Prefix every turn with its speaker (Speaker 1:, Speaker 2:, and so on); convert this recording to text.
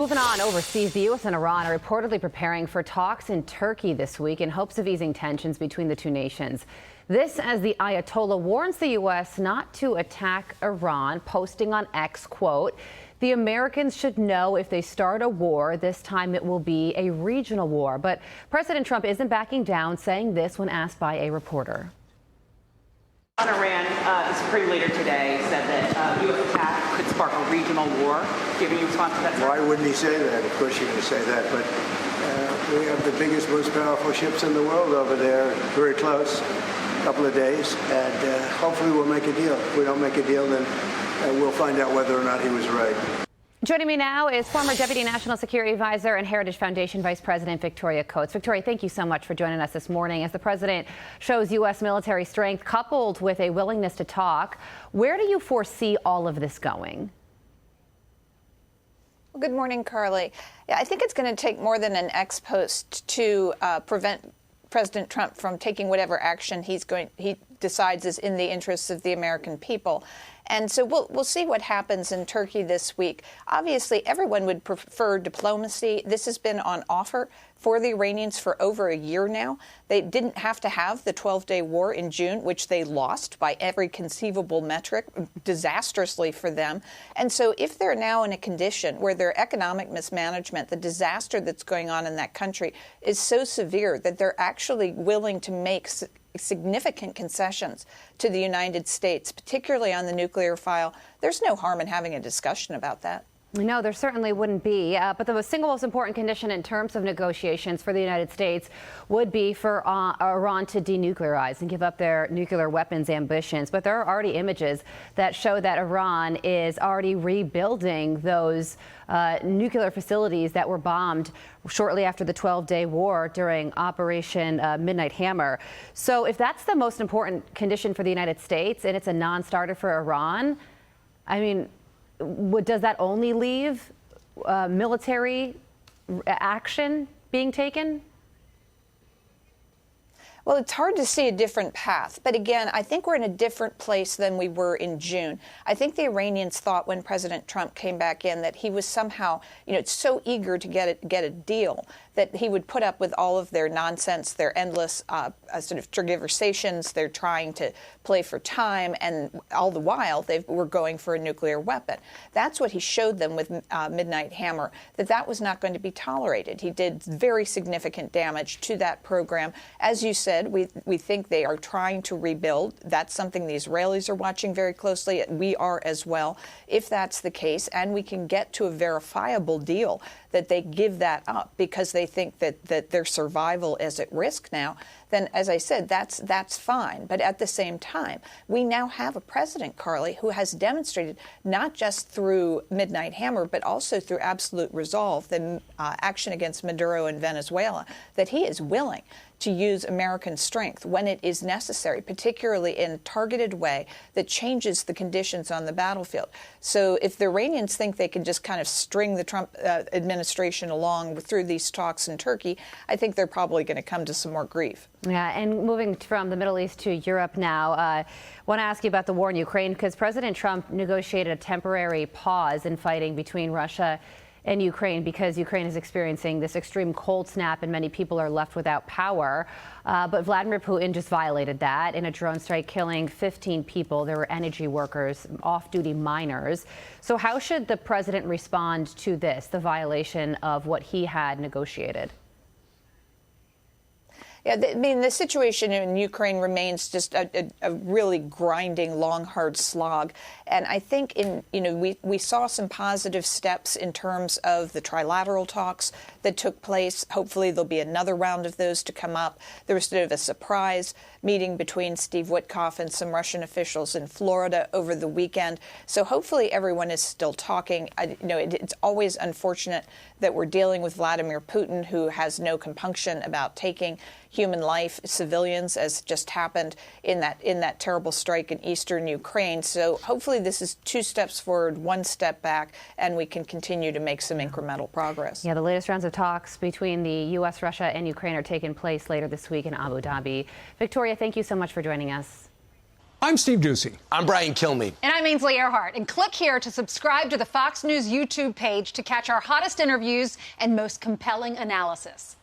Speaker 1: Moving on overseas, the U.S. and Iran are reportedly preparing for talks in Turkey this week in hopes of easing tensions between the two nations. This as the Ayatollah warns the U.S. not to attack Iran, posting on X, quote, "The Americans should know if they start a war, this time it will be a regional war." But President Trump isn't backing down, saying this when asked by a reporter.
Speaker 2: On Iran, the Supreme Leader today said that U.S. attack could spark a regional war. Do you have any response to that, sir?
Speaker 3: Why wouldn't he say that? Of course you're going to say that. But we have the biggest, most powerful ships in the world over there, very close, a couple of days, and hopefully we'll make a deal. If we don't make a deal, then we'll find out whether or not he was right.
Speaker 1: Joining me now is former Deputy National Security Advisor and Heritage Foundation Vice President Victoria Coates. Victoria, thank you so much for joining us this morning. As the president shows U.S. military strength coupled with a willingness to talk, where do you foresee all of this going?
Speaker 4: Well, good morning, Carly. Yeah, I think it's going to take more than an X post to prevent President Trump from taking whatever action he decides is in the interests of the American people. And so we'll see what happens in Turkey this week. Obviously, everyone would prefer diplomacy. This has been on offer for the Iranians for over a year now. They didn't have to have the 12-day war in June, which they lost by every conceivable metric, disastrously for them. And so if they're now in a condition where their economic mismanagement, the disaster that's going on in that country, is so severe that they're actually willing to make significant concessions to the United States, particularly on the nuclear file, there's no harm in having a discussion about that.
Speaker 1: No, there certainly wouldn't be. But the single most important condition in terms of negotiations for the United States would be for Iran to denuclearize and give up their nuclear weapons ambitions. But there are already images that show that Iran is already rebuilding those nuclear facilities that were bombed shortly after the 12-day war during Operation Midnight Hammer. So if that's the most important condition for the United States and it's a non-starter for Iran, I mean, does that only leave military action being taken?
Speaker 4: Well, it's hard to see a different path. But again, I think we're in a different place than we were in June. I think the Iranians thought when President Trump came back in that he was somehow, so eager to get a deal that he would put up with all of their nonsense, their endless sort of tergiversations. They're trying to play for time, and all the while they were going for a nuclear weapon. That's what he showed them with Midnight Hammer, that was not going to be tolerated. He did very significant damage to that program. As you said, we think they are trying to rebuild. That's something the Israelis are watching very closely. We are as well. If that's the case, and we can get to a verifiable deal, that they give that up because they think that their survival is at risk now, then, as I said, that's fine. But at the same time, we now have a president, Carly, who has demonstrated not just through Midnight Hammer, but also through absolute resolve, the action against Maduro in Venezuela, that he is willing to use American strength when it is necessary, particularly in a targeted way that changes the conditions on the battlefield. So if the Iranians think they can just kind of string the Trump administration along through these talks in Turkey, I think they're probably going to come to some more grief.
Speaker 1: Yeah, and moving from the Middle East to Europe now, I want to ask you about the war in Ukraine, because President Trump negotiated a temporary pause in fighting between Russia and Ukraine because Ukraine is experiencing this extreme cold snap and many people are left without power. But Vladimir Putin just violated that in a drone strike, killing 15 people. There were energy workers, off-duty miners. So how should the president respond to this, the violation of what he had negotiated?
Speaker 4: Yeah, I mean, the situation in Ukraine remains just a really grinding, long, hard slog. And I think we saw some positive steps in terms of the trilateral talks that took place. Hopefully there'll be another round of those to come up. There was sort of a surprise meeting between Steve Witkoff and some Russian officials in Florida over the weekend. So hopefully everyone is still talking. It's always unfortunate that we're dealing with Vladimir Putin, who has no compunction about taking human life, civilians, as just happened in that terrible strike in eastern Ukraine. So hopefully this is 2 steps forward, 1 step back, and we can continue to make some incremental progress.
Speaker 1: Yeah, the latest rounds of talks between the U.S., Russia, and Ukraine are taking place later this week in Abu Dhabi. Victoria, thank you so much for joining us.
Speaker 5: I'm Steve Ducey.
Speaker 6: I'm Brian Kilmeade.
Speaker 7: And I'm Ainsley Earhart. And click here to subscribe to the Fox News YouTube page to catch our hottest interviews and most compelling analysis.